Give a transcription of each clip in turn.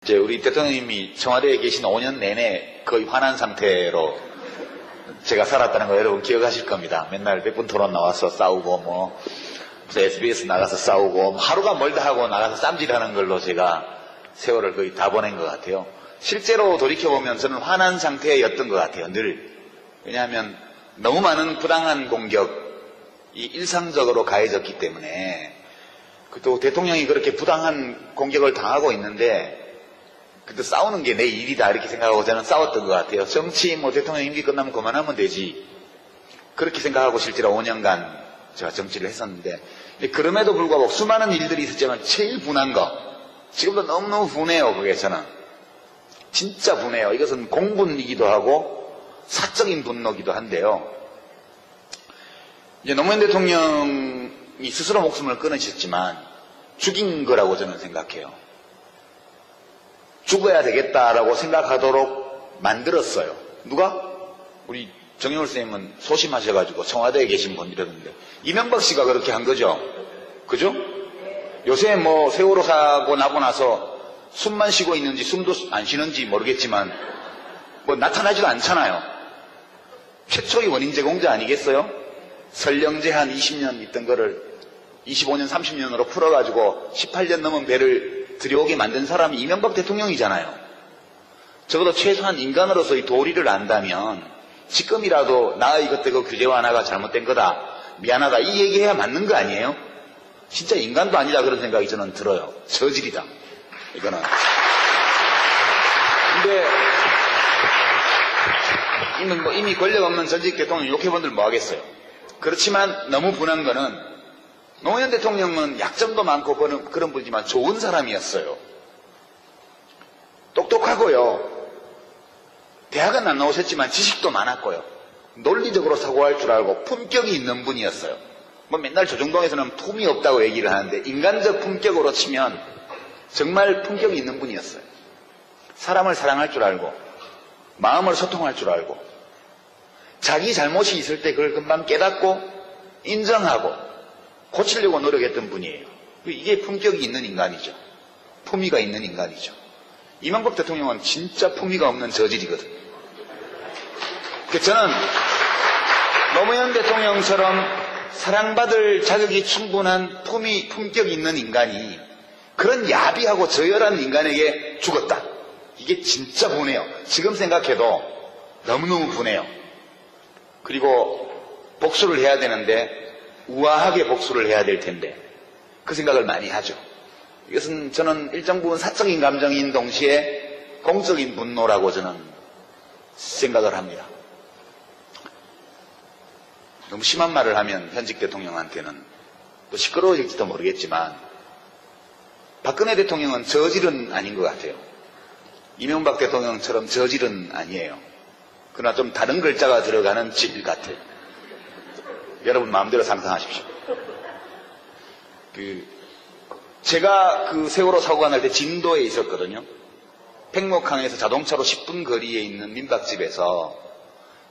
이제 우리 대통령님이 청와대에 계신 5년 내내 거의 화난 상태로 제가 살았다는 거 여러분 기억하실 겁니다. 맨날 백분 토론 나와서 싸우고 SBS 나가서 싸우고 하루가 멀다 하고 나가서 쌈질하는 걸로 제가 세월을 거의 다 보낸 것 같아요. 실제로 돌이켜보면 저는 화난 상태였던 것 같아요. 늘. 왜냐하면 너무 많은 부당한 공격이 일상적으로 가해졌기 때문에 또 대통령이 그렇게 부당한 공격을 당하고 있는데 그때 싸우는 게 내 일이다 이렇게 생각하고 저는 싸웠던 것 같아요. 정치 대통령 임기 끝나면 그만하면 되지 그렇게 생각하고 실제로 5년간 제가 정치를 했었는데 그럼에도 불구하고 수많은 일들이 있었지만 제일 분한 거 지금도 너무너무 분해요. 그게 저는 진짜 분해요. 이것은 공분이기도 하고 사적인 분노기도 한데요. 이제 노무현 대통령이 스스로 목숨을 끊으셨지만 죽인 거라고 저는 생각해요. 죽어야 되겠다라고 생각하도록 만들었어요. 누가? 우리 정영월 선생님은 소심하셔가지고 청와대에 계신 분이라던데 이명박 씨가 그렇게 한 거죠. 그죠? 요새 세월호 사고 나고 나서 숨만 쉬고 있는지 숨도 안 쉬는지 모르겠지만 나타나지도 않잖아요. 최초의 원인 제공자 아니겠어요? 설령제 한 20년 있던 거를 25년 30년으로 풀어가지고 18년 넘은 배를 들여오게 만든 사람이 이명박 대통령이잖아요. 적어도 최소한 인간으로서의 도리를 안다면 지금이라도 나의 이것도 규제 완화가 잘못된 거다 미안하다 이 얘기해야 맞는 거 아니에요? 진짜 인간도 아니다 그런 생각이 저는 들어요. 저질이다 이거는. 근데 이미 권력 없는 전직 대통령 욕해본들 뭐 하겠어요. 그렇지만 너무 분한 거는 노무현 대통령은 약점도 많고 그런 분이지만 좋은 사람이었어요. 똑똑하고요. 대학은 안 나오셨지만 지식도 많았고요. 논리적으로 사고할 줄 알고 품격이 있는 분이었어요. 맨날 조정동에서는 품이 없다고 얘기를 하는데 인간적 품격으로 치면 정말 품격이 있는 분이었어요. 사람을 사랑할 줄 알고 마음을 소통할 줄 알고 자기 잘못이 있을 때 그걸 금방 깨닫고 인정하고 고치려고 노력했던 분이에요. 이게 품격이 있는 인간이죠. 품위가 있는 인간이죠. 이명박 대통령은 진짜 품위가 없는 저질이거든요. 저는 노무현 대통령처럼 사랑받을 자격이 충분한 품격이 있는 인간이 그런 야비하고 저열한 인간에게 죽었다. 이게 진짜 분해요. 지금 생각해도 너무너무 분해요. 그리고 복수를 해야 되는데 우아하게 복수를 해야 될 텐데 그 생각을 많이 하죠. 이것은 저는 일정 부분 사적인 감정인 동시에 공적인 분노라고 저는 생각을 합니다. 너무 심한 말을 하면 현직 대통령한테는 또 시끄러워질지도 모르겠지만 박근혜 대통령은 저질은 아닌 것 같아요. 이명박 대통령처럼 저질은 아니에요. 그러나 좀 다른 글자가 들어가는 질 같아요. 여러분 마음대로 상상하십시오. 제가 그 세월호 사고가 날 때 진도에 있었거든요. 팽목항에서 자동차로 10분 거리에 있는 민박집에서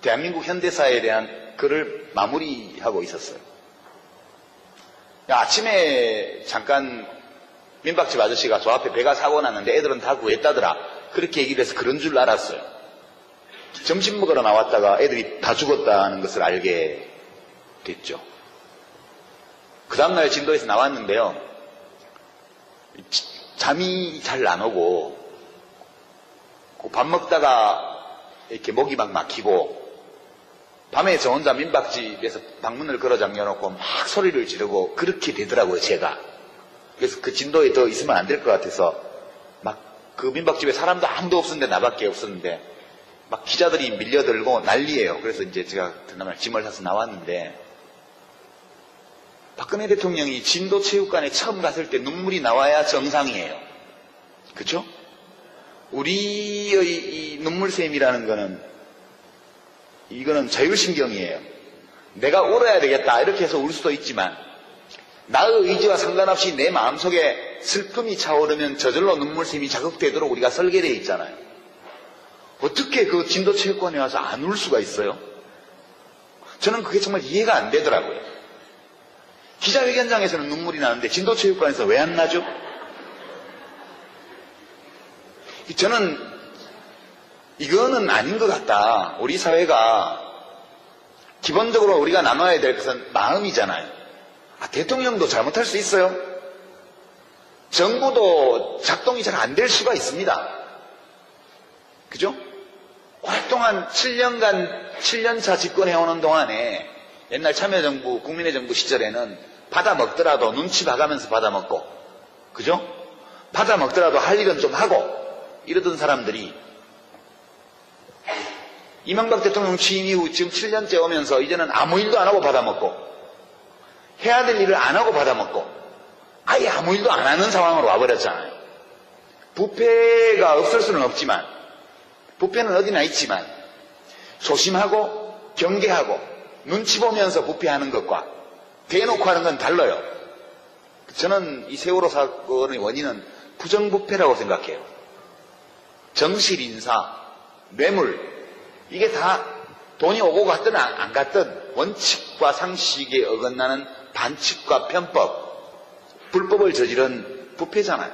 대한민국 현대사에 대한 글을 마무리하고 있었어요. 아침에 잠깐 민박집 아저씨가 저 앞에 배가 사고 났는데 애들은 다 구했다더라. 그렇게 얘기를 해서 그런 줄 알았어요. 점심 먹으러 나왔다가 애들이 다 죽었다는 것을 알게 됐죠. 그 다음날 진도에서 나왔는데요. 잠이 잘 안 오고 밥 먹다가 이렇게 목이 막 막히고 밤에 저 혼자 민박집에서 방문을 걸어 잠겨놓고 막 소리를 지르고 그렇게 되더라고요. 제가. 그래서 그 진도에 더 있으면 안 될 것 같아서 막 그 민박집에 사람도 아무도 없었는데 나밖에 없었는데 막 기자들이 밀려들고 난리예요. 그래서 이제 제가 그날 짐을 사서 나왔는데 박근혜 대통령이 진도체육관에 처음 갔을 때 눈물이 나와야 정상이에요. 그렇죠? 우리의 이 눈물샘이라는 거는 이거는 자율신경이에요. 내가 울어야 되겠다 이렇게 해서 울 수도 있지만 나의 의지와 상관없이 내 마음속에 슬픔이 차오르면 저절로 눈물샘이 자극되도록 우리가 설계되어 있잖아요. 어떻게 그 진도체육관에 와서 안 울 수가 있어요? 저는 그게 정말 이해가 안 되더라고요. 기자회견장에서는 눈물이 나는데 진도체육관에서 왜 안 나죠? 저는 이거는 아닌 것 같다. 우리 사회가 기본적으로 우리가 나눠야 될 것은 마음이잖아요. 대통령도 잘못할 수 있어요. 정부도 작동이 잘 안 될 수가 있습니다. 그죠? 오랫동안 7년간 7년차 집권해오는 동안에 옛날 참여정부, 국민의 정부 시절에는 받아먹더라도 눈치 봐가면서 받아먹고, 그죠? 받아먹더라도 할 일은 좀 하고 이러던 사람들이 이명박 대통령 취임 이후 지금 7년째 오면서 이제는 아무 일도 안 하고 받아먹고, 해야 될 일을 안 하고 받아먹고, 아예 아무 일도 안 하는 상황으로 와버렸잖아요. 부패가 없을 수는 없지만, 부패는 어디나 있지만 조심하고 경계하고 눈치 보면서 부패하는 것과 대놓고 하는 건 달라요. 저는 이 세월호 사건의 원인은 부정부패라고 생각해요. 정실 인사, 뇌물, 이게 다 돈이 오고 갔든 안 갔든 원칙과 상식에 어긋나는 반칙과 편법, 불법을 저지른 부패잖아요.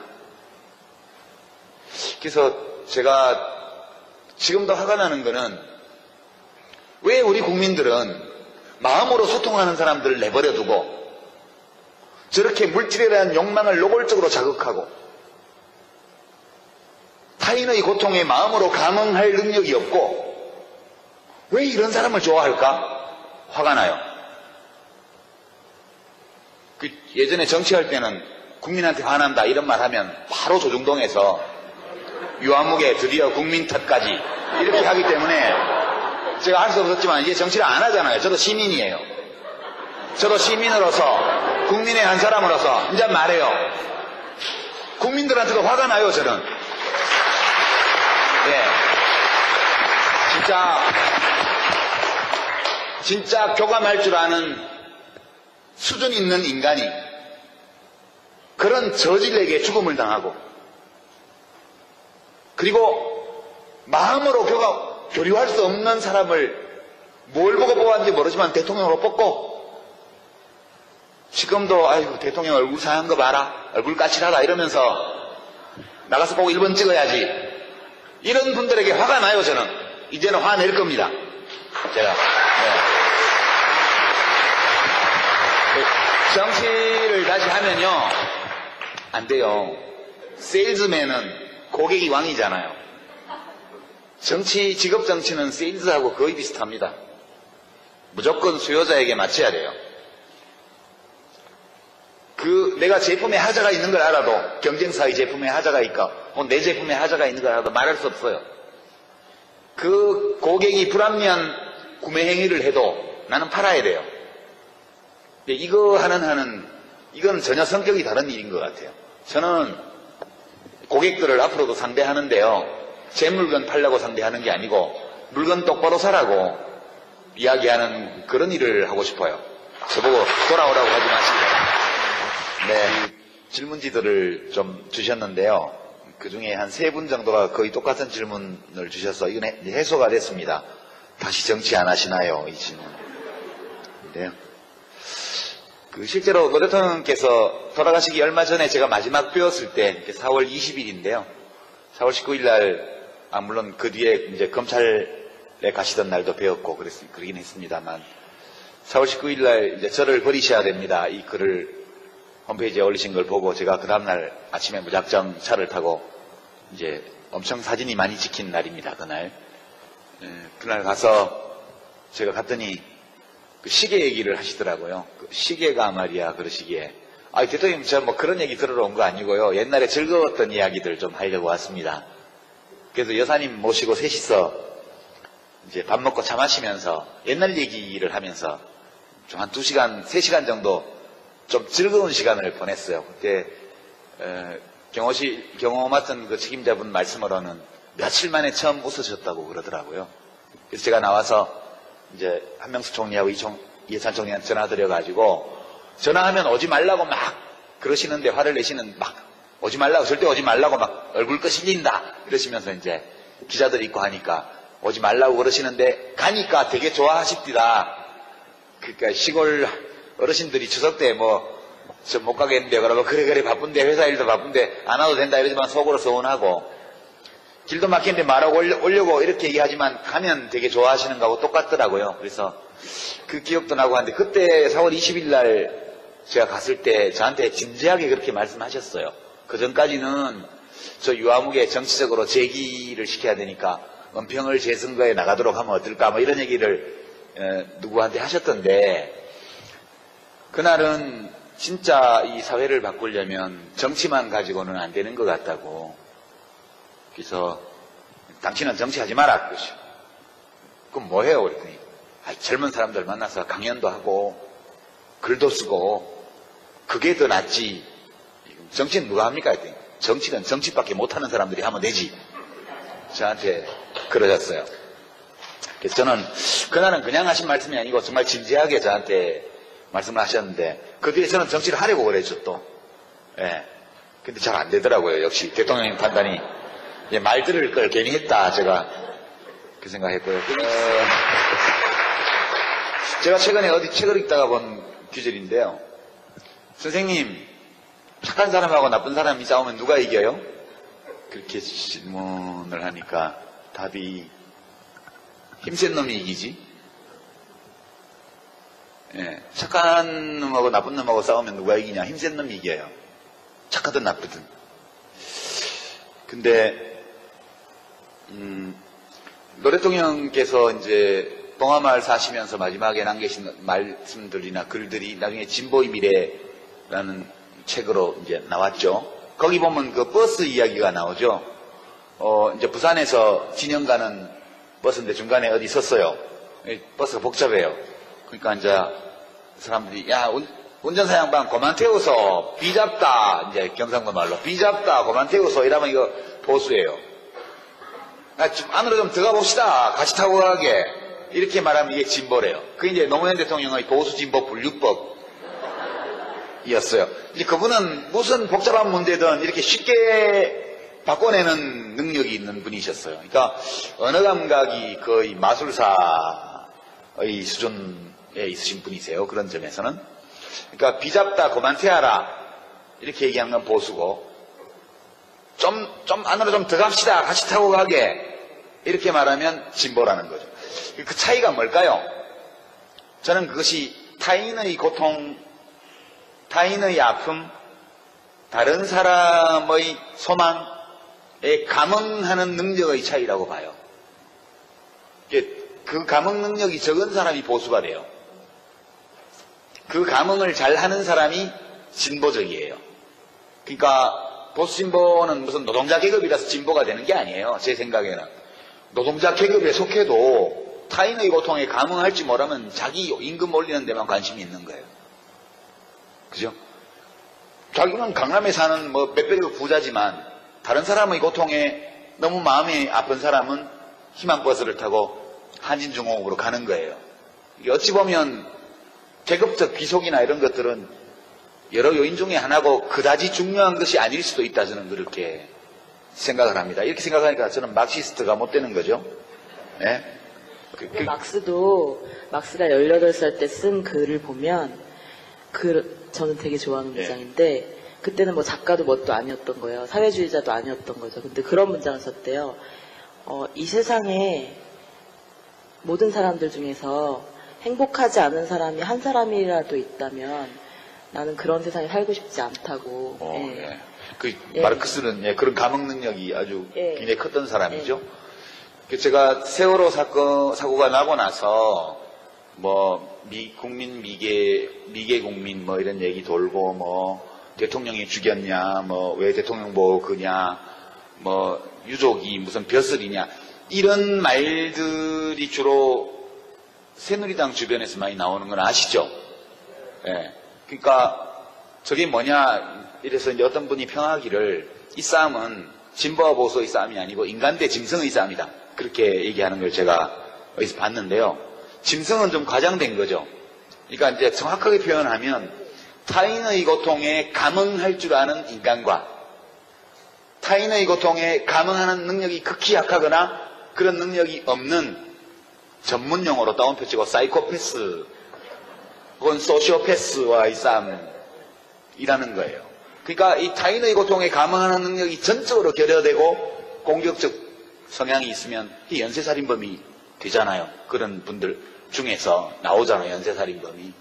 그래서 제가 지금도 화가 나는 거는 왜 우리 국민들은 마음으로 소통하는 사람들을 내버려 두고 저렇게 물질에 대한 욕망을 노골적으로 자극하고 타인의 고통에 마음으로 감응할 능력이 없고 왜 이런 사람을 좋아할까? 화가 나요. 예전에 정치할 때는 국민한테 화난다 이런 말 하면 바로 조중동에서 유아무개 드디어 국민 탓까지 이렇게 하기 때문에 제가 할 수 없었지만 이제 정치를 안 하잖아요. 저도 시민이에요. 저도 시민으로서 국민의 한 사람으로서 이제 말해요. 국민들한테도 화가 나요. 저는. 네. 진짜 교감할 줄 아는 수준 있는 인간이 그런 저질에게 죽음을 당하고 그리고 마음으로 교류할 수 없는 사람을 뭘 보고 뽑았는지 모르지만 대통령으로 뽑고 지금도 아이고 대통령 얼굴 상한 거 봐라 얼굴 까칠하다 이러면서 나가서 꼭 1번 찍어야지 이런 분들에게 화가 나요. 저는 이제는 화낼 겁니다. 제가 정치를 다시 하면요 안 돼요. 세일즈맨은 고객이 왕이잖아요. 직업 정치는 세일즈하고 거의 비슷합니다. 무조건 수요자에게 맞춰야 돼요. 내가 제품에 하자가 있는 걸 알아도 경쟁사의 제품에 하자가 있고 내 제품에 하자가 있는 걸 알아도 말할 수 없어요. 그 고객이 불합리한 구매 행위를 해도 나는 팔아야 돼요. 근데 이거 이건 전혀 성격이 다른 일인 것 같아요. 저는 고객들을 앞으로도 상대하는데요. 제 물건 팔려고 상대하는 게 아니고 물건 똑바로 사라고 이야기하는 그런 일을 하고 싶어요. 저보고 돌아오라고 하지 마시고. 네, 질문지들을 좀 주셨는데요. 그 중에 한 3분 정도가 거의 똑같은 질문을 주셔서 이건 해소가 됐습니다. 다시 정치 안 하시나요? 이 질문. 네. 실제로 노 대통령께서 돌아가시기 얼마 전에 제가 마지막 뵈었을 때 4월 20일인데요. 4월 19일 날, 물론 그 뒤에 이제 검찰에 가시던 날도 뵈었고 그러긴 했습니다만 4월 19일 날 이제 저를 버리셔야 됩니다. 이 글을 홈페이지에 올리신 걸 보고 제가 그 다음날 아침에 무작정 차를 타고 이제 엄청 사진이 많이 찍힌 날입니다. 그날. 그날 가서 제가 갔더니 그 시계 얘기를 하시더라고요. 그 시계가 말이야 그러시기에 대통령 저 뭐 그런 얘기 들으러 온 거 아니고요. 옛날에 즐거웠던 이야기들 좀 하려고 왔습니다. 그래서 여사님 모시고 셋이서 이제 밥 먹고 차 마시면서 옛날 얘기를 하면서 좀 한 2시간, 3시간 정도 좀 즐거운 시간을 보냈어요. 그때 경호 맡은 그 책임자분 말씀으로는 며칠 만에 처음 웃으셨다고 그러더라고요. 그래서 제가 나와서 이제 한명숙 총리하고 이해찬 총리한테 전화드려가지고 전화하면 오지 말라고 막 그러시는데 화를 내시는 막 오지 말라고 절대 오지 말라고 막 얼굴 끄실린다 이러시면서 이제 기자들 있고 하니까 오지 말라고 그러시는데 가니까 되게 좋아하십디다. 그러니까 시골 어르신들이 추석 때 저 못 가겠는데 그러면 그래 바쁜데 회사 일도 바쁜데 안 와도 된다 이러지만 속으로 서운하고 길도 막히는데 말하고 오려고 이렇게 얘기하지만 가면 되게 좋아하시는 거하고 똑같더라고요. 그래서 그 기억도 나고 하는데 그때 4월 20일 날 제가 갔을 때 저한테 진지하게 그렇게 말씀하셨어요. 그 전까지는 저 유아무개 정치적으로 제기를 시켜야 되니까 은평을 재선거에 나가도록 하면 어떨까 뭐 이런 얘기를 누구한테 하셨던데 그날은 진짜 이 사회를 바꾸려면 정치만 가지고는 안 되는 것 같다고. 그래서 당신은 정치하지 마라 그러시고. 그럼 뭐 해요? 그랬더니 젊은 사람들 만나서 강연도 하고 글도 쓰고 그게 더 낫지. 정치는 누가 합니까? 했더니 정치는 정치밖에 못하는 사람들이 하면 되지. 저한테 그러셨어요. 그래서 저는 그날은 그냥 하신 말씀이 아니고 정말 진지하게 저한테 말씀을 하셨는데 그 뒤에 저는 정치를 하려고 그랬죠 또. 예. 근데 잘 안 되더라고요. 역시 대통령님 판단이 말 들을 걸 괜히 했다 제가 그 생각했고요. 제가 최근에 어디 책을 읽다가 본 규절인데요. 선생님 착한 사람하고 나쁜 사람이 싸우면 누가 이겨요? 그렇게 질문을 하니까 답이 힘센 놈이 이기지. 예, 착한 놈하고 나쁜 놈하고 싸우면 누가 이기냐? 힘센 놈이 이겨요. 착하든 나쁘든. 근데 노래통령께서 이제 봉화마을 사시면서 마지막에 남기신 말씀들이나 글들이 나중에 진보의 미래라는 책으로 이제 나왔죠. 거기 보면 그 버스 이야기가 나오죠. 이제 부산에서 진영 가는 버스인데 중간에 어디 섰어요. 버스가 복잡해요. 그러니까 이제 사람들이 야 운전사 양반 그만 태워서 비잡다 이제 경상도 말로 비잡다 그만 태워서 이러면 이거 보수예요. 안으로 좀 들어가 봅시다. 같이 타고 가게. 이렇게 말하면 이게 진보래요. 그게 이제 노무현 대통령의 보수 진보 분류법이었어요. 이제 그분은 무슨 복잡한 문제든 이렇게 쉽게 바꿔내는 능력이 있는 분이셨어요. 그러니까 언어 감각이 거의 마술사의 수준에 있으신 분이세요. 그런 점에서는. 그러니까 비잡다 그만 태워라 이렇게 얘기하는 건 보수고 좀 안으로 좀 들어갑시다. 같이 타고 가게. 이렇게 말하면 진보라는 거죠. 그 차이가 뭘까요? 저는 그것이 타인의 고통, 타인의 아픔, 다른 사람의 소망에 감응하는 능력의 차이라고 봐요. 그 감응 능력이 적은 사람이 보수가 돼요. 그 감응을 잘하는 사람이 진보적이에요. 그러니까 보수 진보는 무슨 노동자 계급이라서 진보가 되는 게 아니에요. 제 생각에는. 노동자 계급에 속해도 타인의 고통에 감응할지 모르면 자기 임금 올리는 데만 관심이 있는 거예요. 그죠? 자기는 강남에 사는 뭐 몇백억 부자지만 다른 사람의 고통에 너무 마음이 아픈 사람은 희망버스를 타고 한진중공업으로 가는 거예요. 이게 어찌 보면 계급적 귀속이나 이런 것들은 여러 요인 중에 하나고 그다지 중요한 것이 아닐 수도 있다 저는 그렇게 생각을 합니다. 이렇게 생각하니까 저는 막시스트가 못 되는 거죠. 네? 막스가 18살 때 쓴 글을 보면 저는 되게 좋아하는 문장인데 그때는 뭐 작가도 뭣도 아니었던 거예요. 사회주의자도 아니었던 거죠. 근데 그런 문장을 썼대요. 이 세상에 모든 사람들 중에서 행복하지 않은 사람이 한 사람이라도 있다면 나는 그런 세상에 살고 싶지 않다고. 예. 마르크스는 그런 감흥 능력이 아주 굉장히 컸던 사람이죠. 제가 세월호 사고가 나고 나서 뭐 국민 미개 국민 뭐 이런 얘기 돌고 뭐 대통령이 죽였냐 뭐 왜 대통령 보고 그냐 뭐 유족이 무슨 벼슬이냐 이런 말들이 주로 새누리당 주변에서 많이 나오는 건 아시죠? 예. 그러니까 저게 뭐냐 이래서 이제 어떤 분이 평하기를 이 싸움은 진보와 보수의 싸움이 아니고 인간 대 짐승의 싸움이다. 그렇게 얘기하는 걸 제가 어디서 봤는데요. 짐승은 좀 과장된 거죠. 그러니까 이제 정확하게 표현하면 타인의 고통에 감응할 줄 아는 인간과 타인의 고통에 감응하는 능력이 극히 약하거나 그런 능력이 없는 전문 용어로 따옴표 치고 사이코패스 혹은 소시오패스와의 싸움이라는 거예요. 그러니까 이 타인의 고통에 감응하는 능력이 전적으로 결여되고 공격적 성향이 있으면 이 연쇄살인범이 되잖아요. 그런 분들 중에서 나오잖아요. 연쇄살인범이.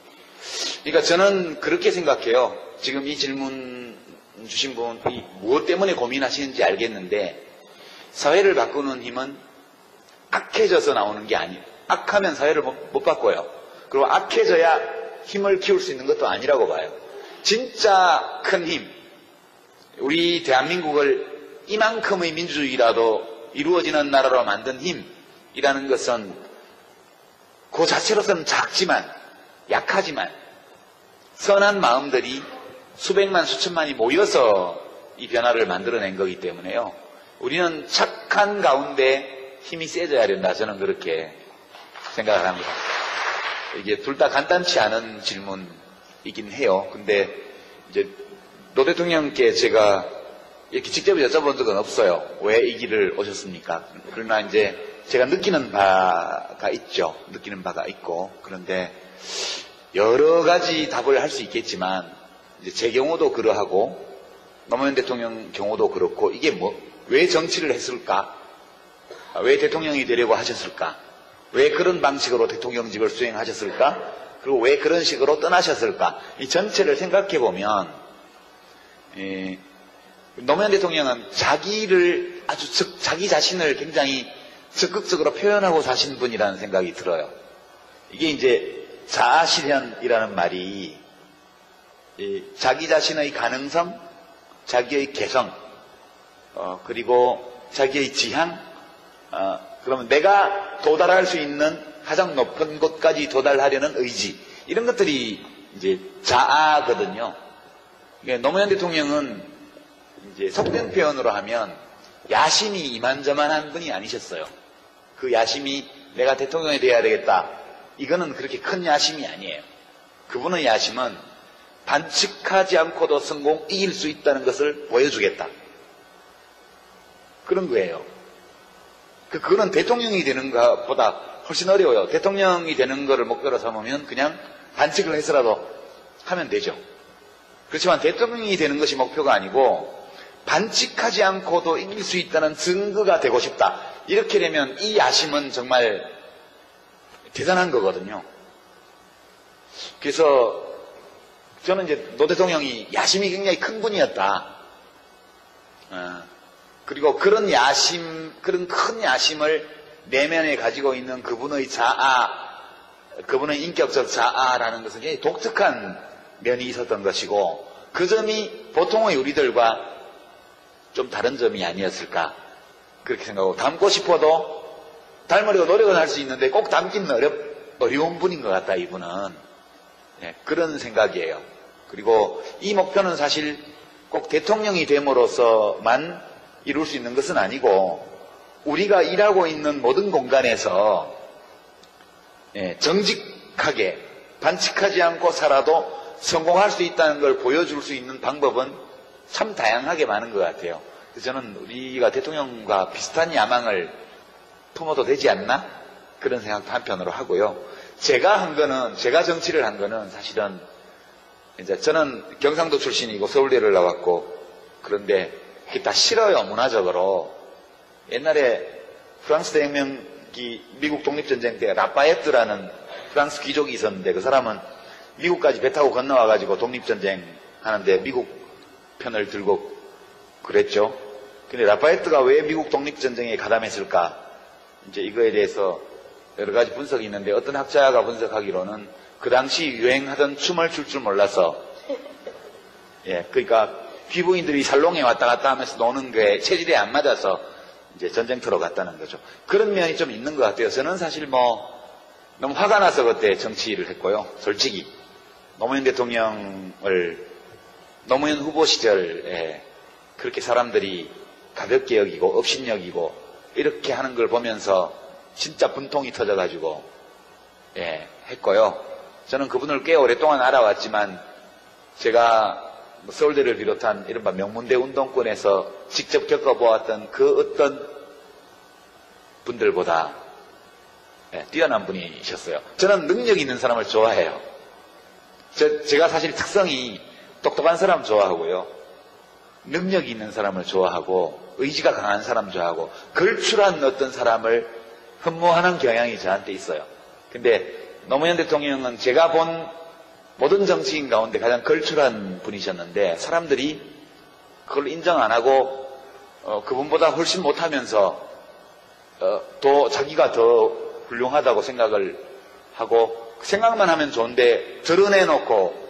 그러니까 저는 그렇게 생각해요. 지금 이 질문 주신 분이 무엇 때문에 고민하시는지 알겠는데 사회를 바꾸는 힘은 악해져서 나오는 게 아니에요. 악하면 사회를 못 바꿔요. 그리고 악해져야 힘을 키울 수 있는 것도 아니라고 봐요. 진짜 큰 힘, 우리 대한민국을 이만큼의 민주주의라도 이루어지는 나라로 만든 힘이라는 것은 그 자체로서는 작지만 약하지만 선한 마음들이 수백만 수천만이 모여서 이 변화를 만들어낸 거기 때문에요. 우리는 착한 가운데 힘이 세져야 된다. 저는 그렇게 생각을 합니다. 이게 둘 다 간단치 않은 질문이긴 해요. 근데 이제 노 대통령께 제가 이렇게 직접 여쭤본 적은 없어요. 왜 이 길을 오셨습니까? 그러나 이제 제가 느끼는 바가 있죠. 느끼는 바가 있고. 그런데 여러 가지 답을 할 수 있겠지만 이제 제 경우도 그러하고 노무현 대통령 경우도 그렇고 이게 왜 정치를 했을까? 왜 대통령이 되려고 하셨을까? 왜 그런 방식으로 대통령직을 수행하셨을까? 그리고 왜 그런 식으로 떠나셨을까? 이 전체를 생각해 보면 노무현 대통령은 자기 자신을 굉장히 적극적으로 표현하고 사신 분이라는 생각이 들어요. 이게 이제 자아실현이라는 말이 자기 자신의 가능성, 자기의 개성, 그리고 자기의 지향, 그러면 내가 도달할 수 있는 가장 높은 곳까지 도달하려는 의지, 이런 것들이 이제 자아거든요. 노무현 대통령은 이제 속된 표현으로 하면 야심이 이만저만한 분이 아니셨어요. 그 야심이 내가 대통령이 돼야 되겠다. 이거는 그렇게 큰 야심이 아니에요. 그분의 야심은 반칙하지 않고도 이길 수 있다는 것을 보여주겠다. 그런 거예요. 그거는 대통령이 되는 것보다 훨씬 어려워요. 대통령이 되는 것을 목표로 삼으면 그냥 반칙을 해서라도 하면 되죠. 그렇지만 대통령이 되는 것이 목표가 아니고 반칙하지 않고도 이길 수 있다는 증거가 되고 싶다. 이렇게 되면 이 야심은 정말 대단한 거거든요. 그래서 저는 이제 노 대통령이 야심이 굉장히 큰 분이었다. 그리고 그런 큰 야심을 내면에 가지고 있는 그분의 그분의 인격적 자아라는 것은 굉장히 독특한 면이 있었던 것이고, 그 점이 보통의 우리들과 좀 다른 점이 아니었을까, 그렇게 생각하고, 닮고 싶어도 닮으려고 노력은 할 수 있는데 꼭 닮기는 어려운 분인 것 같다, 이분은. 네, 그런 생각이에요. 그리고 이 목표는 사실 꼭 대통령이 됨으로써만 이룰 수 있는 것은 아니고, 우리가 일하고 있는 모든 공간에서 정직하게 반칙하지 않고 살아도 성공할 수 있다는 걸 보여줄 수 있는 방법은 참 다양하게 많은 것 같아요. 그래서 저는 우리가 대통령과 비슷한 야망을 품어도 되지 않나? 그런 생각도 한편으로 하고요. 제가 정치를 한 거는 사실은 이제 저는 경상도 출신이고 서울대를 나왔고, 그런데 그게 다 싫어요, 문화적으로. 옛날에 프랑스 대혁명기 미국 독립전쟁 때 라파에트라는 프랑스 귀족이 있었는데, 그 사람은 미국까지 배 타고 건너와가지고 독립전쟁 하는데 미국 편을 들고 그랬죠. 근데 라파에트가 왜 미국 독립전쟁에 가담했을까? 이제 이거에 대해서 여러 가지 분석이 있는데, 어떤 학자가 분석하기로는 그 당시 유행하던 춤을 출 줄 몰라서, 그러니까 귀부인들이 살롱에 왔다 갔다 하면서 노는 게 체질에 안 맞아서 이제 전쟁터로 갔다는 거죠. 그런 면이 좀 있는 것 같아요. 저는 사실 너무 화가 나서 그때 정치를 했고요. 솔직히 노무현 후보 시절에 그렇게 사람들이 가볍게 여기고 업신여기고 이렇게 하는 걸 보면서 진짜 분통이 터져가지고 했고요. 저는 그분을 꽤 오랫동안 알아왔지만, 제가 서울대를 비롯한 이른바 명문대 운동권에서 직접 겪어보았던 그 어떤 분들보다 뛰어난 분이셨어요. 저는 능력 있는 사람을 좋아해요. 제가 사실 특성이 똑똑한 사람 좋아하고요. 능력이 있는 사람을 좋아하고 의지가 강한 사람 좋아하고 걸출한 어떤 사람을 흠모하는 경향이 저한테 있어요. 근데 노무현 대통령은 제가 본 모든 정치인 가운데 가장 걸출한 분이셨는데 사람들이 그걸 인정 안 하고 그분보다 훨씬 못하면서 또 자기가 더 훌륭하다고 생각을 하고 생각만 하면 좋은데 드러내놓고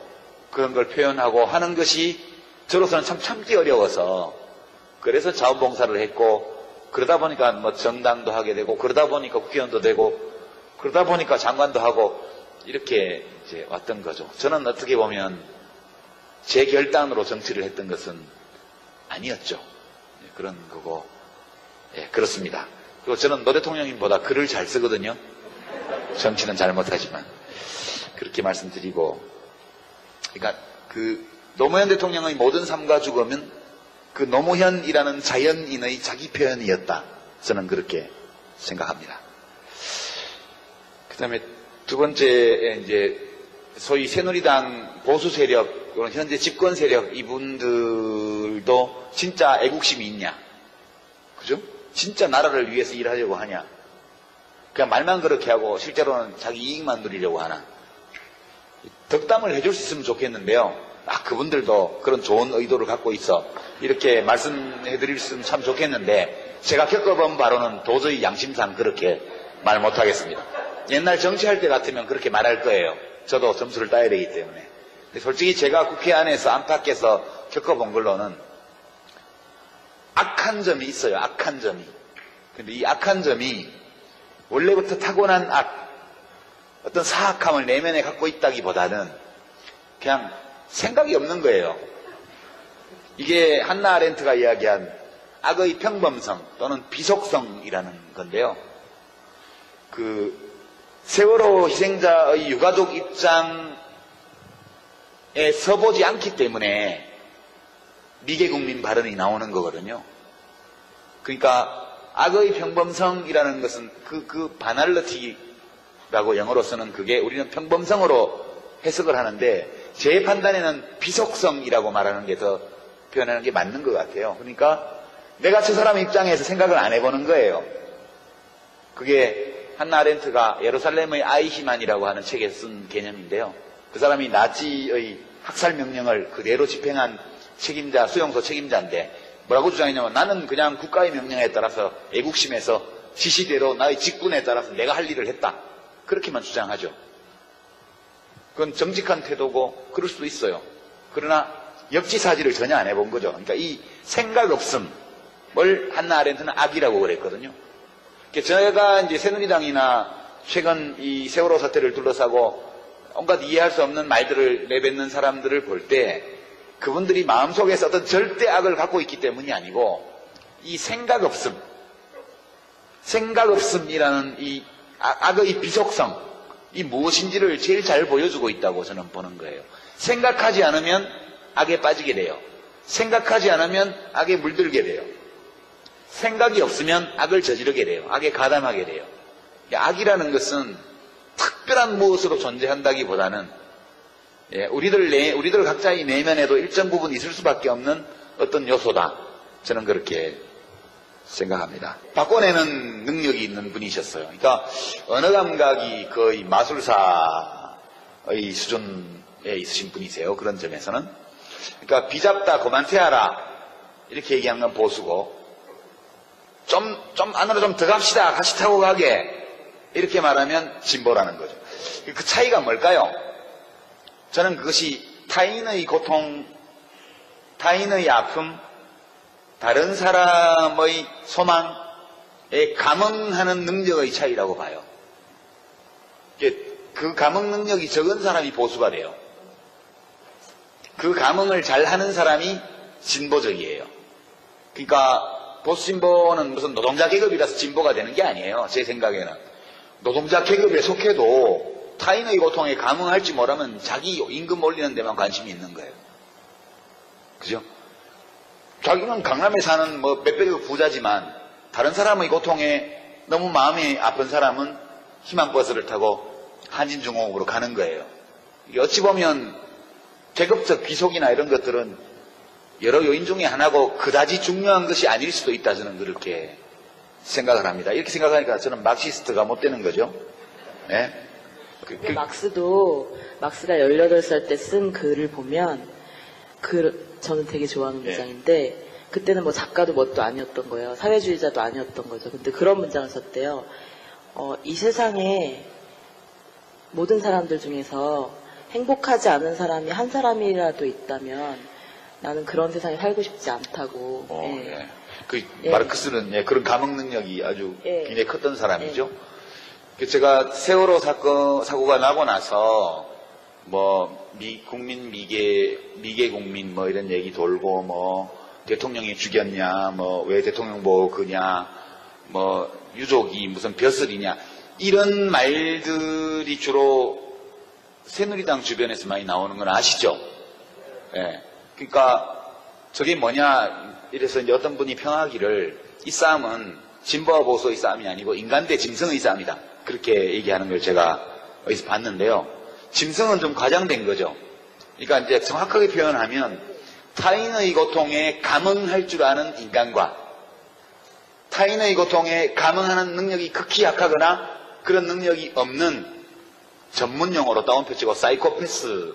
그런 걸 표현하고 하는 것이 저로서는 참 참기 어려워서 그래서 자원봉사를 했고 그러다 보니까 뭐 정당도 하게 되고 그러다 보니까 국회의원도 되고 그러다 보니까 장관도 하고 이렇게 이제 왔던 거죠. 저는 어떻게 보면 제 결단으로 정치를 했던 것은 아니었죠. 그런 거고 그렇습니다. 그리고 저는 노 대통령님보다 글을 잘 쓰거든요. 정치는 잘 못하지만 그렇게 말씀드리고 그러니까 그 노무현 대통령의 모든 삶과 죽음은 그 노무현이라는 자연인의 자기 표현이었다. 저는 그렇게 생각합니다. 그 다음에 두 번째, 이제, 소위 새누리당 보수 세력, 현재 집권 세력, 이분들도 진짜 애국심이 있냐? 그죠? 진짜 나라를 위해서 일하려고 하냐? 그냥 말만 그렇게 하고 실제로는 자기 이익만 누리려고 하나? 덕담을 해줄 수 있으면 좋겠는데요. 그분들도 그런 좋은 의도를 갖고 있어. 이렇게 말씀해 드릴 수 있으면 참 좋겠는데, 제가 겪어본 바로는 도저히 양심상 그렇게 말 못하겠습니다. 옛날 정치할 때 같으면 그렇게 말할 거예요. 저도 점수를 따야 되기 때문에. 근데 솔직히 제가 국회 안에서 안팎에서 겪어본 걸로는 악한 점이 있어요. 악한 점이. 근데 이 악한 점이 원래부터 타고난 어떤 사악함을 내면에 갖고 있다기보다는 그냥 생각이 없는 거예요. 이게 한나 아렌트가 이야기한 악의 평범성 또는 비속성이라는 건데요. 그 세월호 희생자의 유가족 입장에 서보지 않기 때문에 미개국민 발언이 나오는 거거든요. 그러니까 악의 평범성이라는 것은 그 바날러티라고 영어로서는 그게 우리는 평범성으로 해석을 하는데 제 판단에는 비속성이라고 말하는 게 더 표현하는 게 맞는 것 같아요. 그러니까 내가 저 사람 입장에서 생각을 안 해보는 거예요. 그게 한나 아렌트가 예루살렘의 아이히만이라고 하는 책에 쓴 개념인데요. 그 사람이 나치의 학살 명령을 그대로 집행한 책임자, 수용소 책임자인데 뭐라고 주장했냐면 나는 그냥 국가의 명령에 따라서 애국심에서 지시대로 나의 직분에 따라서 내가 할 일을 했다. 그렇게만 주장하죠. 그건 정직한 태도고 그럴 수도 있어요. 그러나 역지사지를 전혀 안 해본 거죠. 그러니까 이 생각 없음을 한나 아렌트는 악이라고 그랬거든요. 제가 이제 새누리당이나 최근 이 세월호 사태를 둘러싸고 온갖 이해할 수 없는 말들을 내뱉는 사람들을 볼 때 그분들이 마음속에서 어떤 절대 악을 갖고 있기 때문이 아니고 이 생각 없음이라는 이 악의 비속성, 이 무엇인지를 제일 잘 보여주고 있다고 저는 보는 거예요. 생각하지 않으면 악에 빠지게 돼요. 생각하지 않으면 악에 물들게 돼요. 생각이 없으면 악을 저지르게 돼요. 악에 가담하게 돼요. 악이라는 것은 특별한 무엇으로 존재한다기보다는 우리들 각자의 내면에도 일정 부분 있을 수밖에 없는 어떤 요소다. 저는 그렇게 생각합니다. 바꿔내는 능력이 있는 분이셨어요. 그러니까 언어 감각이 거의 마술사의 수준에 있으신 분이세요. 그런 점에서는. 그러니까 비잡다 그만 태하라 이렇게 얘기하는 건 보수고 좀 안으로 좀 들어갑시다. 같이 타고 가게. 이렇게 말하면 진보라는 거죠. 그 차이가 뭘까요? 저는 그것이 타인의 고통, 타인의 아픔, 다른 사람의 소망에 감응하는 능력의 차이라고 봐요. 그 감응 능력이 적은 사람이 보수가 돼요. 그 감응을 잘 하는 사람이 진보적이에요. 그러니까 보수 진보는 무슨 노동자 계급이라서 진보가 되는 게 아니에요. 제 생각에는. 노동자 계급에 속해도 타인의 고통에 감응할지 모르면 자기 임금 올리는 데만 관심이 있는 거예요. 그죠? 자기는 강남에 사는 뭐 몇백억 부자지만 다른 사람의 고통에 너무 마음이 아픈 사람은 희망버스를 타고 한진중공업으로 가는 거예요. 이게 어찌 보면 계급적 귀속이나 이런 것들은 여러 요인 중에 하나고 그다지 중요한 것이 아닐 수도 있다, 저는 그렇게 생각을 합니다. 이렇게 생각하니까 저는 막시스트가 못 되는 거죠. 예? 근데 막스가 18살 때 쓴 글을 보면 저는 되게 좋아하는 예. 문장인데 그때는 뭐 작가도 뭣도 아니었던 거예요. 사회주의자도 아니었던 거죠. 근데 그런 문장을 썼대요. 이 세상에 모든 사람들 중에서 행복하지 않은 사람이 한 사람이라도 있다면 나는 그런 세상에 살고 싶지 않다고. 예. 예. 그 예. 마르크스는 그런 감흥 능력이 아주 예. 굉장히 컸던 사람이죠. 제가 세월호 사고가 나고 나서 뭐 국민 미개 국민 뭐 이런 얘기 돌고 뭐 대통령이 죽였냐 뭐 왜 대통령 보고 그냐 뭐 유족이 무슨 벼슬이냐 이런 말들이 주로 새누리당 주변에서 많이 나오는 건 아시죠? 예. 그러니까 저게 뭐냐 이래서 이제 어떤 분이 평하기를 이 싸움은 진보와 보수의 싸움이 아니고 인간 대 짐승의 싸움이다. 그렇게 얘기하는 걸 제가 어디서 봤는데요. 짐승은 좀 과장된 거죠. 그러니까 이제 정확하게 표현하면 타인의 고통에 감응할 줄 아는 인간과 타인의 고통에 감응하는 능력이 극히 약하거나 그런 능력이 없는 전문 용어로 따옴표 치고 사이코패스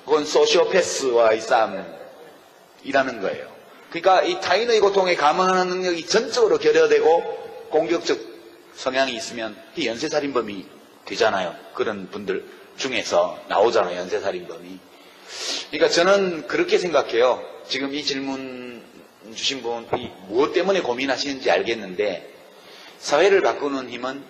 혹은 소시오패스와의 싸움이라는 거예요. 그러니까 이 타인의 고통에 감응하는 능력이 전적으로 결여되고 공격적 성향이 있으면 연쇄살인범이 되잖아요. 그런 분들 중에서 나오잖아요. 연쇄살인범이. 그러니까 저는 그렇게 생각해요. 지금 이 질문 주신 분이 무엇 때문에 고민하시는지 알겠는데 사회를 바꾸는 힘은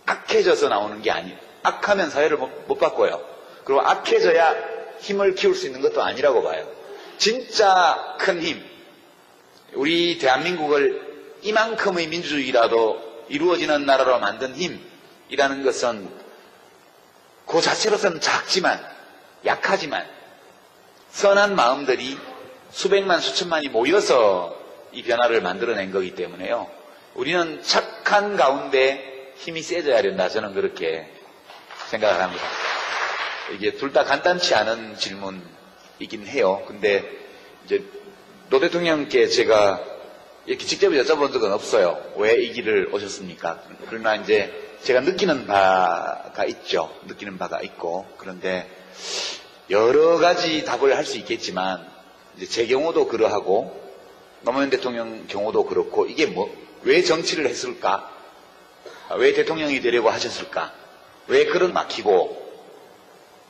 악해져서 나오는 게 아니에요. 악하면 사회를 못 바꿔요. 그리고 악해져야 힘을 키울 수 있는 것도 아니라고 봐요. 진짜 큰 힘, 우리 대한민국을 이만큼의 민주주의라도 이루어지는 나라로 만든 힘이라는 것은 그 자체로서는 작지만 약하지만 선한 마음들이 수백만 수천만이 모여서 이 변화를 만들어낸 거기 때문에요. 우리는 착한 가운데 힘이 세져야 된다. 저는 그렇게 생각을 합니다. 이게 둘 다 간단치 않은 질문이긴 해요. 근데 이제 노 대통령께 제가 이렇게 직접 여쭤본 적은 없어요. 왜 이 길을 오셨습니까? 그러나 이제 제가 느끼는 바가 있죠. 느끼는 바가 있고. 그런데 여러 가지 답을 할 수 있겠지만 이제 제 경우도 그러하고 노무현 대통령 경우도 그렇고 이게 왜 정치를 했을까? 왜 대통령이 되려고 하셨을까? 왜 그런 막히고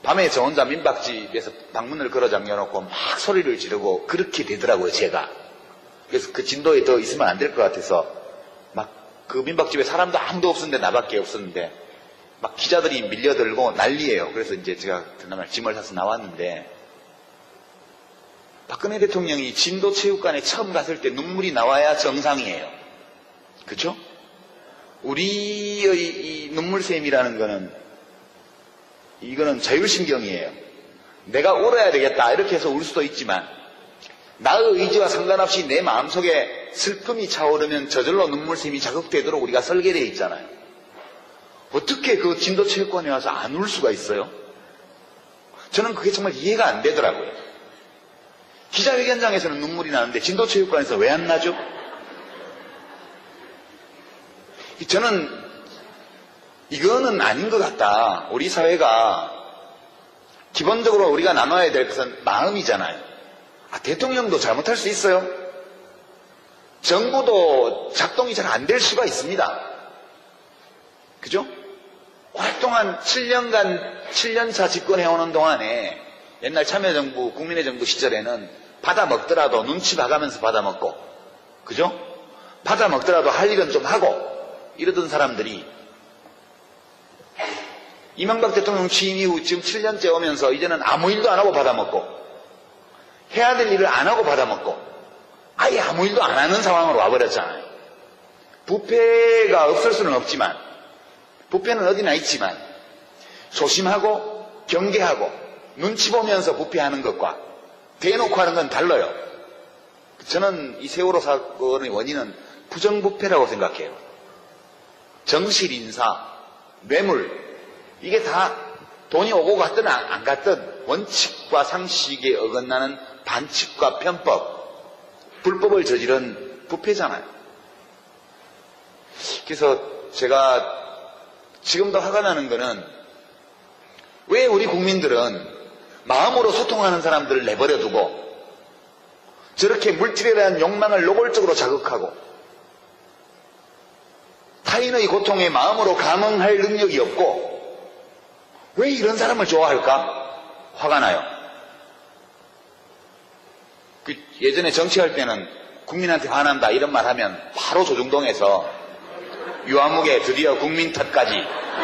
밤에 저 혼자 민박집에서 방문을 걸어 잠겨놓고 막 소리를 지르고 그렇게 되더라고요, 제가. 그래서 그 진도에 더 있으면 안 될 것 같아서 막 그 민박집에 사람도 아무도 없었는데 나밖에 없었는데 막 기자들이 밀려들고 난리예요. 그래서 이제 제가 그날 짐을 사서 나왔는데 박근혜 대통령이 진도체육관에 처음 갔을 때 눈물이 나와야 정상이에요. 그렇죠? 우리의 이 눈물샘이라는 거는 이거는 자율신경이에요. 내가 울어야 되겠다 이렇게 해서 울 수도 있지만 나의 의지와 상관없이 내 마음속에 슬픔이 차오르면 저절로 눈물샘이 자극되도록 우리가 설계되어 있잖아요. 어떻게 그 진도체육관에 와서 안 울 수가 있어요? 저는 그게 정말 이해가 안 되더라고요. 기자회견장에서는 눈물이 나는데 진도체육관에서 왜 안 나죠? 저는 이거는 아닌 것 같다. 우리 사회가 기본적으로 우리가 나눠야 될 것은 마음이잖아요. 대통령도 잘못할 수 있어요. 정부도 작동이 잘 안 될 수가 있습니다. 그죠? 오랫동안 7년차 집권해오는 동안에 옛날 참여정부, 국민의 정부 시절에는 받아먹더라도 눈치 봐가면서 받아먹고, 그죠? 받아먹더라도 할 일은 좀 하고 이러던 사람들이 이명박 대통령 취임 이후 지금 7년째 오면서 이제는 아무 일도 안 하고 받아먹고 해야 될 일을 안 하고 받아먹고 아예 아무 일도 안 하는 상황으로 와버렸잖아요. 부패가 없을 수는 없지만 부패는 어디나 있지만 조심하고 경계하고 눈치 보면서 부패하는 것과 대놓고 하는 건 달라요. 저는 이 세월호 사건의 원인은 부정부패라고 생각해요. 정실 인사, 뇌물 이게 다 돈이 오고 갔든 안 갔든 원칙과 상식에 어긋나는 반칙과 편법, 불법을 저지른 부패잖아요. 그래서 제가 지금도 화가 나는 거는 왜 우리 국민들은 마음으로 소통하는 사람들을 내버려 두고 저렇게 물질에 대한 욕망을 노골적으로 자극하고 타인의 고통에 마음으로 감응할 능력이 없고 왜 이런 사람을 좋아할까? 화가 나요. 예전에 정치할 때는 국민한테 화난다 이런 말 하면 바로 조중동에서 유아무개 드디어 국민 탓까지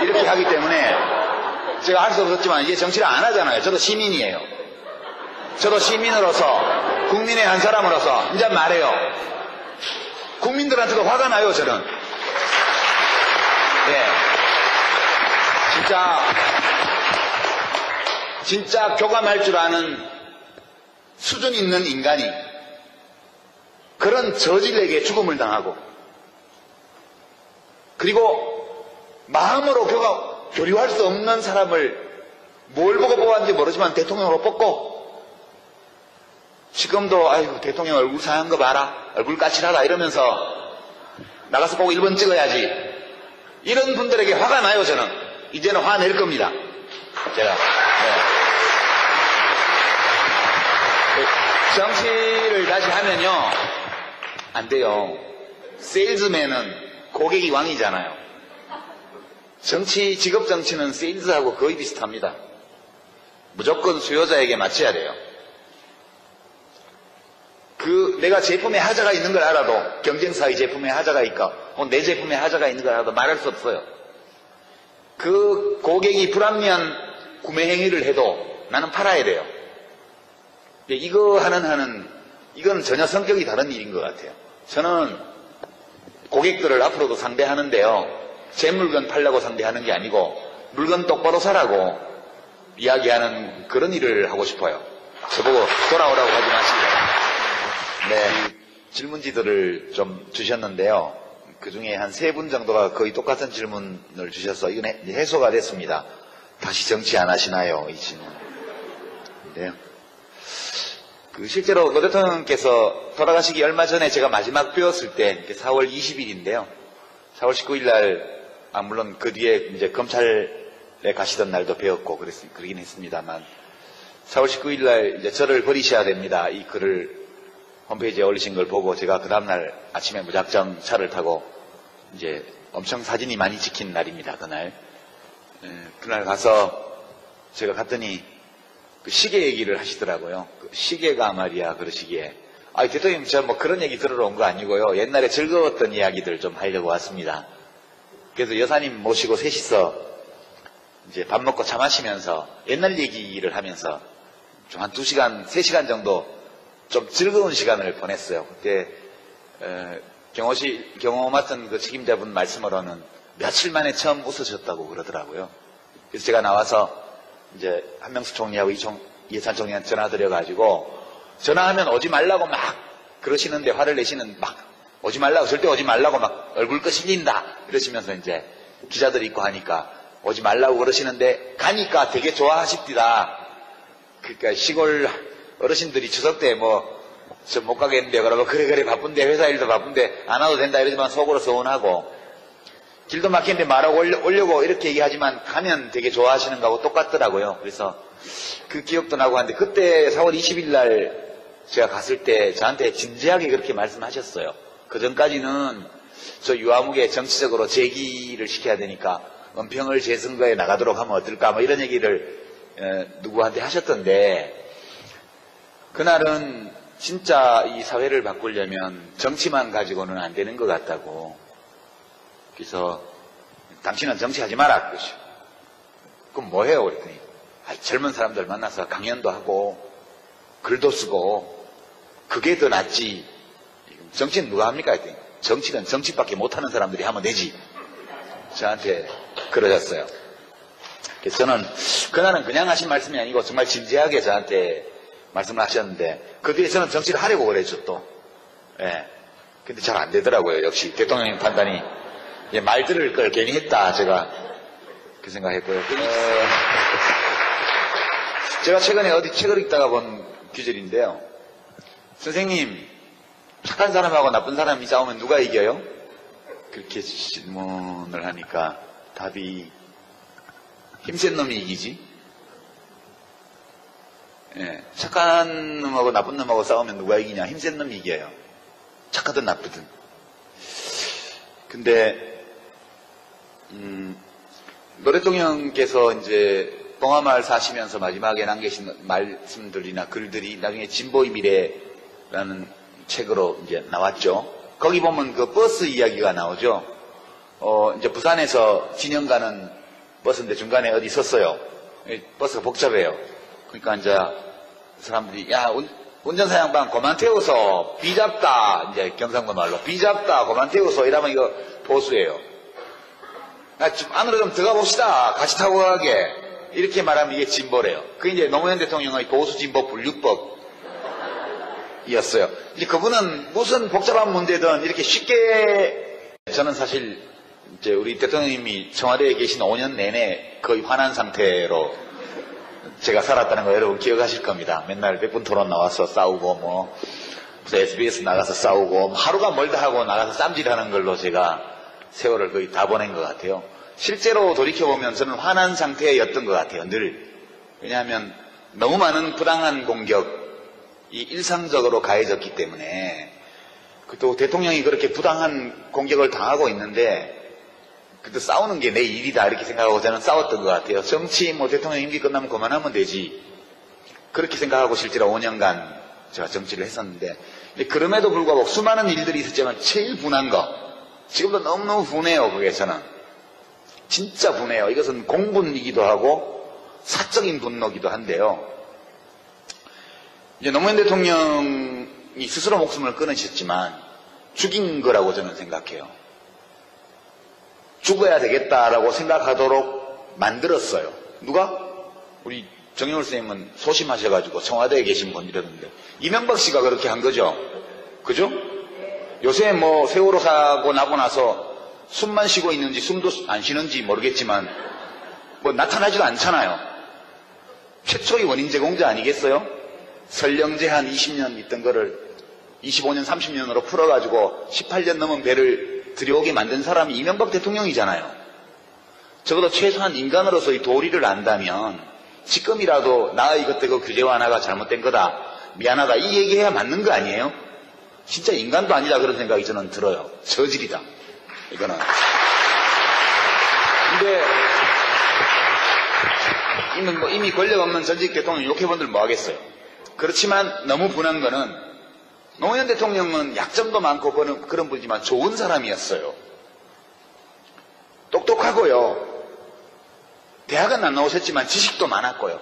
이렇게 하기 때문에 제가 할 수 없었지만 이제 정치를 안 하잖아요. 저도 시민이에요. 저도 시민으로서 국민의 한 사람으로서 이제 말해요. 국민들한테도 화가 나요. 저는. 네. 진짜 교감할 줄 아는 수준 있는 인간이 그런 저질에게 죽음을 당하고 그리고 마음으로 교류할 수 없는 사람을 뭘 보고 뽑았는지 모르지만 대통령으로 뽑고 지금도 아이고 대통령 얼굴 상한 거 봐라 얼굴 까칠하다 이러면서 나가서 꼭 1번 찍어야지 이런 분들에게 화가 나요. 저는 이제는 화낼 겁니다. 제가 정치를 다시 하면요 안 돼요. 세일즈맨은 고객이 왕이잖아요. 직업 정치는 세일즈하고 거의 비슷합니다. 무조건 수요자에게 맞춰야 돼요. 내가 제품에 하자가 있는 걸 알아도 경쟁사의 제품에 하자가 있고 내 제품에 하자가 있는 걸 알아도 말할 수 없어요. 그 고객이 불합리한 구매 행위를 해도 나는 팔아야 돼요. 이건 전혀 성격이 다른 일인 것 같아요. 저는 고객들을 앞으로도 상대하는데요. 제 물건 팔려고 상대하는 게 아니고 물건 똑바로 사라고 이야기하는 그런 일을 하고 싶어요. 저보고 돌아오라고 하지 마시고. 네, 질문지들을 좀 주셨는데요. 그 중에 한 3분 정도가 거의 똑같은 질문을 주셔서 이건 해소가 됐습니다. 다시 정치 안 하시나요? 이 질문. 네. 실제로 노 대통령께서 돌아가시기 얼마 전에 제가 마지막 뵈었을 때 4월 20일인데요. 4월 19일 날, 물론 그 뒤에 이제 검찰에 가시던 날도 뵈었고 그러긴 했습니다만 4월 19일 날 이제 저를 버리셔야 됩니다. 이 글을 홈페이지에 올리신 걸 보고 제가 그 다음날 아침에 무작정 차를 타고 이제 엄청 사진이 많이 찍힌 날입니다. 그날. 그날 가서 제가 갔더니 그 시계 얘기를 하시더라고요. 그 시계가 말이야 그러시기에 대통령 저 뭐 그런 얘기 들으러 온 거 아니고요. 옛날에 즐거웠던 이야기들 좀 하려고 왔습니다. 그래서 여사님 모시고 셋이서 이제 밥 먹고 차 마시면서 옛날 얘기를 하면서 좀 한 2시간, 3시간 정도 좀 즐거운 시간을 보냈어요. 그때 경호 맡은 그 책임자분 말씀으로는 며칠 만에 처음 웃으셨다고 그러더라고요. 그래서 제가 나와서 이제 한명숙 총리하고 이해찬 총리한테 전화드려가지고 전화하면 오지 말라고 막 그러시는데 화를 내시는 막 오지 말라고 절대 오지 말라고 막 얼굴 끄실린다 이러시면서 이제 기자들 있고 하니까 오지 말라고 그러시는데 가니까 되게 좋아하십디다. 그러니까 시골 어르신들이 추석 때 저 못 가겠는데 그러면 그래 바쁜데 회사 일도 바쁜데 안 와도 된다 이러지만 속으로 서운하고 길도 막히는데 말하고 오려고 이렇게 얘기하지만 가면 되게 좋아하시는 거하고 똑같더라고요. 그래서 그 기억도 나고 하는데 그때 4월 20일 날 제가 갔을 때 저한테 진지하게 그렇게 말씀하셨어요. 그 전까지는 저 유아무개 정치적으로 제기를 시켜야 되니까 은평을 재선거에 나가도록 하면 어떨까 뭐 이런 얘기를 누구한테 하셨던데 그날은 진짜 이 사회를 바꾸려면 정치만 가지고는 안 되는 것 같다고. 그래서 당신은 정치하지 마라 그러시오. 그럼 뭐 해요? 그랬더니 젊은 사람들 만나서 강연도 하고 글도 쓰고 그게 더 낫지. 정치는 누가 합니까? 했더니 정치는 정치밖에 못하는 사람들이 하면 되지. 저한테 그러셨어요. 그래서 저는 그날은 그냥 하신 말씀이 아니고 정말 진지하게 저한테 말씀을 하셨는데 그 뒤에 저는 정치를 하려고 그랬죠 또. 예. 근데 잘 안 되더라고요. 역시 대통령님 판단이 말 들을 걸 괜히 했다 제가 그 생각했고요. 제가 최근에 어디 책을 읽다가 본 규절인데요. 선생님, 착한 사람하고 나쁜 사람이 싸우면 누가 이겨요? 그렇게 질문을 하니까 답이 힘센 놈이 이기지? 예, 착한 놈하고 나쁜 놈하고 싸우면 누가 이기냐? 힘센 놈이 이겨요. 착하든 나쁘든. 근데 노 대통령께서 이제 봉화마을 사시면서 마지막에 남기신 말씀들이나 글들이 나중에 진보의 미래라는 책으로 이제 나왔죠. 거기 보면 그 버스 이야기가 나오죠. 이제 부산에서 진영 가는 버스인데 중간에 어디 섰어요. 버스가 복잡해요. 그러니까 이제 사람들이 야 운전사 양반 그만 태워서 비잡다, 이제 경상도 말로 비잡다 그만 태워서 이러면 이거 보수예요. 좀 안으로 좀 들어가 봅시다. 같이 타고 가게. 이렇게 말하면 이게 진보래요. 그게 이제 노무현 대통령의 보수 진보 분류법이었어요. 이제 그분은 무슨 복잡한 문제든 이렇게 쉽게, 저는 사실 이제 우리 대통령님이 청와대에 계신 5년 내내 거의 화난 상태로 제가 살았다는 거 여러분 기억하실 겁니다. 맨날 백분 토론 나와서 싸우고 무슨 SBS 나가서 싸우고 하루가 멀다 하고 나가서 쌈질하는 걸로 제가 세월을 거의 다 보낸 것 같아요. 실제로 돌이켜보면 저는 화난 상태였던 것 같아요. 늘. 왜냐하면 너무 많은 부당한 공격이 일상적으로 가해졌기 때문에, 또 대통령이 그렇게 부당한 공격을 당하고 있는데 그때 싸우는 게 내 일이다 이렇게 생각하고 저는 싸웠던 것 같아요. 정치 대통령 임기 끝나면 그만하면 되지 그렇게 생각하고 실제로 5년간 제가 정치를 했었는데, 그럼에도 불구하고 수많은 일들이 있었지만 제일 분한 거, 지금도 너무너무 분해요. 그게 저는 진짜 분해요. 이것은 공분이기도 하고 사적인 분노기도 한데요. 이제 노무현 대통령이 스스로 목숨을 끊으셨지만 죽인 거라고 저는 생각해요. 죽어야 되겠다라고 생각하도록 만들었어요. 누가? 우리 정영월 선생님은 소심하셔가지고 청와대에 계신 분이라던데, 이명박 씨가 그렇게 한 거죠. 그죠? 요새 세월호 사고 나고 나서 숨만 쉬고 있는지 숨도 안 쉬는지 모르겠지만 나타나지도 않잖아요. 최초의 원인 제공자 아니겠어요? 설령제 한 20년 있던 거를 25년 30년으로 풀어가지고 18년 넘은 배를 들여오게 만든 사람이 이명박 대통령이잖아요. 적어도 최소한 인간으로서의 도리를 안다면 지금이라도 나의 이것도 규제 완화가 잘못된 거다, 미안하다, 이 얘기해야 맞는 거 아니에요? 진짜 인간도 아니다 그런 생각이 저는 들어요. 저질이다 이거는. 근데 이미 권력 없는 전직 대통령 욕해본들 뭐 하겠어요. 그렇지만 너무 분한 거는, 노무현 대통령은 약점도 많고 그런 분이지만 좋은 사람이었어요. 똑똑하고요. 대학은 안 나오셨지만 지식도 많았고요.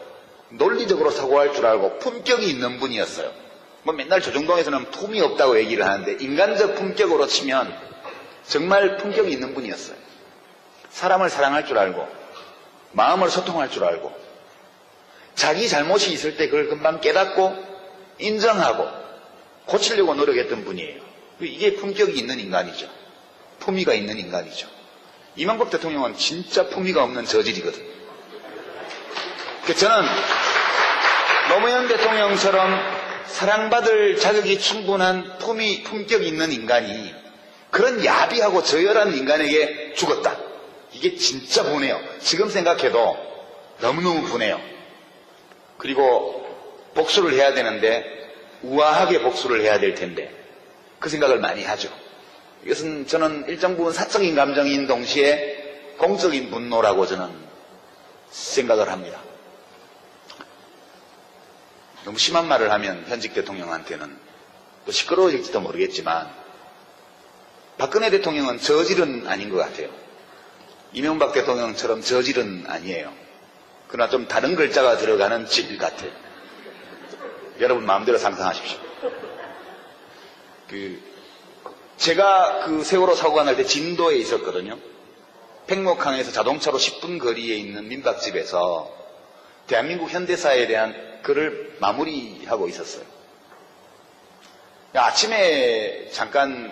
논리적으로 사고할 줄 알고 품격이 있는 분이었어요. 맨날 조정동에서는 품이 없다고 얘기를 하는데 인간적 품격으로 치면 정말 품격이 있는 분이었어요. 사람을 사랑할 줄 알고 마음을 소통할 줄 알고 자기 잘못이 있을 때 그걸 금방 깨닫고 인정하고 고치려고 노력했던 분이에요. 이게 품격이 있는 인간이죠. 품위가 있는 인간이죠. 이명박 대통령은 진짜 품위가 없는 저질이거든요. 저는 노무현 대통령처럼 사랑받을 자격이 충분한 품격이 있는 인간이 그런 야비하고 저열한 인간에게 죽었다. 이게 진짜 분해요. 지금 생각해도 너무너무 분해요. 그리고 복수를 해야 되는데 우아하게 복수를 해야 될 텐데 그 생각을 많이 하죠. 이것은 저는 일정 부분 사적인 감정인 동시에 공적인 분노라고 저는 생각을 합니다. 너무 심한 말을 하면 현직 대통령한테는 또 시끄러워질지도 모르겠지만 박근혜 대통령은 저질은 아닌 것 같아요. 이명박 대통령처럼 저질은 아니에요. 그러나 좀 다른 글자가 들어가는 질 같아요. 여러분 마음대로 상상하십시오. 제가 그 세월호 사고가 날 때 진도에 있었거든요. 팽목항에서 자동차로 10분 거리에 있는 민박집에서 대한민국 현대사에 대한 글을 마무리하고 있었어요. 아침에 잠깐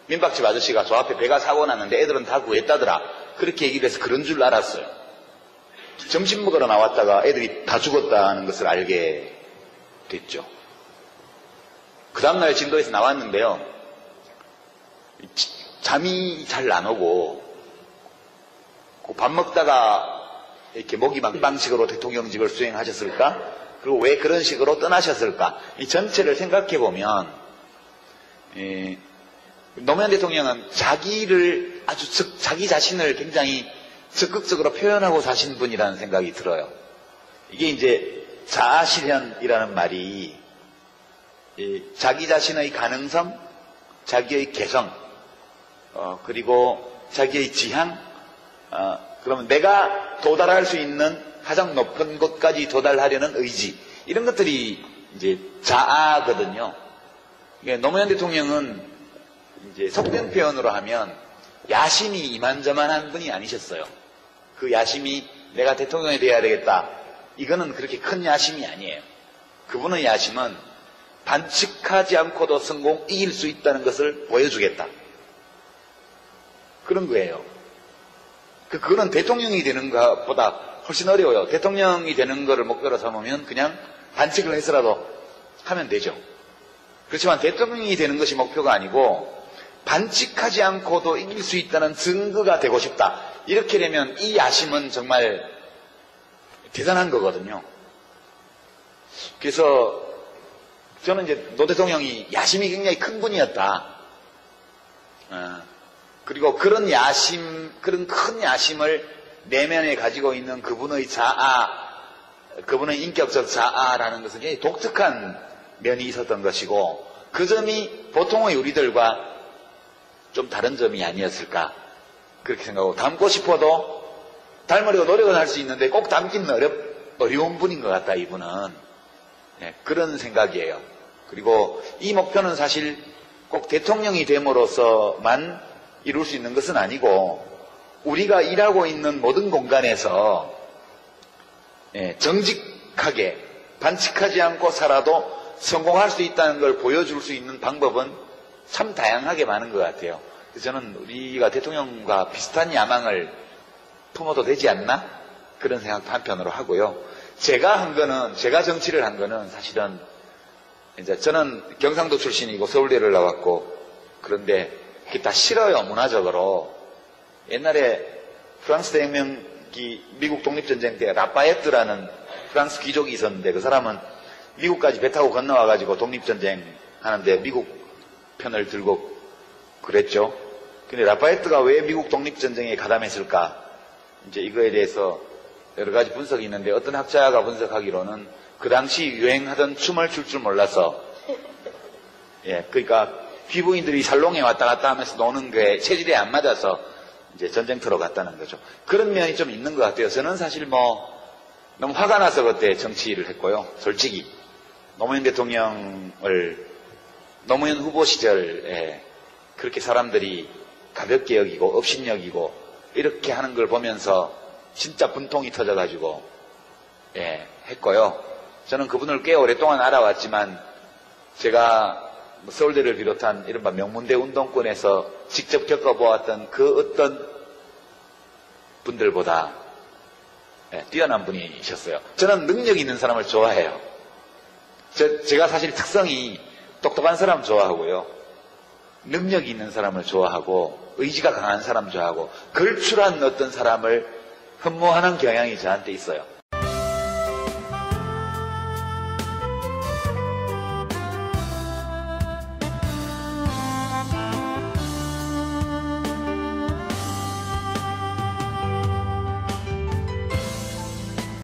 민박집 아저씨가 저 앞에 배가 사고 났는데 애들은 다 구했다더라 그렇게 얘기를 해서 그런 줄 알았어요. 점심 먹으러 나왔다가 애들이 다 죽었다는 것을 알게 됐죠. 그 다음날 진도에서 나왔는데요. 잠이 잘 안 오고 밥 먹다가 이렇게 목이 막 방식으로 대통령직을 수행하셨을까? 그리고 왜 그런 식으로 떠나셨을까? 이 전체를 생각해 보면 노무현 대통령은 자기 자신을 굉장히 적극적으로 표현하고 사신 분이라는 생각이 들어요. 이게 이제 자아실현이라는 말이 자기 자신의 가능성, 자기의 개성, 그리고 자기의 지향, 그러면 내가 도달할 수 있는 가장 높은 곳까지 도달하려는 의지, 이런 것들이 이제 자아거든요. 노무현 대통령은 이제 속된 표현으로 하면 야심이 이만저만한 분이 아니셨어요. 그 야심이 내가 대통령이 돼야 되겠다, 이거는 그렇게 큰 야심이 아니에요. 그분의 야심은 반칙하지 않고도 이길 수 있다는 것을 보여주겠다, 그런 거예요. 그거는 대통령이 되는 것보다 훨씬 어려워요. 대통령이 되는 것을 목표로 삼으면 그냥 반칙을 해서라도 하면 되죠. 그렇지만 대통령이 되는 것이 목표가 아니고 반칙하지 않고도 이길 수 있다는 증거가 되고 싶다, 이렇게 되면 이 야심은 정말 대단한 거거든요. 그래서 저는 이제 노 대통령이 야심이 굉장히 큰 분이었다. 그리고 그런 큰 야심을 내면에 가지고 있는 그분의 그분의 인격적 자아라는 것은 굉장히 독특한 면이 있었던 것이고, 그 점이 보통의 우리들과 좀 다른 점이 아니었을까, 그렇게 생각하고, 닮고 싶어도 닮으려고 노력은 할 수 있는데 꼭 닮기는 어려운 분인 것 같다, 이분은. 그런 생각이에요. 그리고 이 목표는 사실 꼭 대통령이 됨으로써만 이룰 수 있는 것은 아니고, 우리가 일하고 있는 모든 공간에서 정직하게 반칙하지 않고 살아도 성공할 수 있다는 걸 보여줄 수 있는 방법은 참 다양하게 많은 것 같아요. 그래서 저는 우리가 대통령과 비슷한 야망을 품어도 되지 않나? 그런 생각도 한편으로 하고요. 제가 정치를 한 거는 사실은 이제 저는 경상도 출신이고 서울대를 나왔고, 그런데 그게 다 싫어요, 문화적으로. 옛날에 프랑스 대혁명기 미국 독립전쟁 때 라파에트라는 프랑스 귀족이 있었는데, 그 사람은 미국까지 배 타고 건너와가지고 독립전쟁 하는데 미국 편을 들고 그랬죠. 근데 라파에트가 왜 미국 독립전쟁에 가담했을까? 이제 이거에 대해서 여러 가지 분석이 있는데, 어떤 학자가 분석하기로는 그 당시 유행하던 춤을 출 줄 몰라서, 그러니까 피부인들이 살롱에 왔다 갔다 하면서 노는 게 체질에 안 맞아서 이제 전쟁터로 갔다는 거죠. 그런 면이 좀 있는 것 같아요. 저는 사실 너무 화가 나서 그때 정치를 했고요. 솔직히 노무현 후보 시절에 그렇게 사람들이 가볍게 여기고 업신여기고 이렇게 하는 걸 보면서 진짜 분통이 터져가지고 했고요. 저는 그분을 꽤 오랫동안 알아왔지만, 제가 서울대를 비롯한 이른바 명문대 운동권에서 직접 겪어보았던 그 어떤 분들보다 뛰어난 분이셨어요. 저는 능력 있는 사람을 좋아해요. 제가 사실 특성이 똑똑한 사람 좋아하고요, 능력이 있는 사람을 좋아하고, 의지가 강한 사람 좋아하고, 걸출한 어떤 사람을 흠모하는 경향이 저한테 있어요.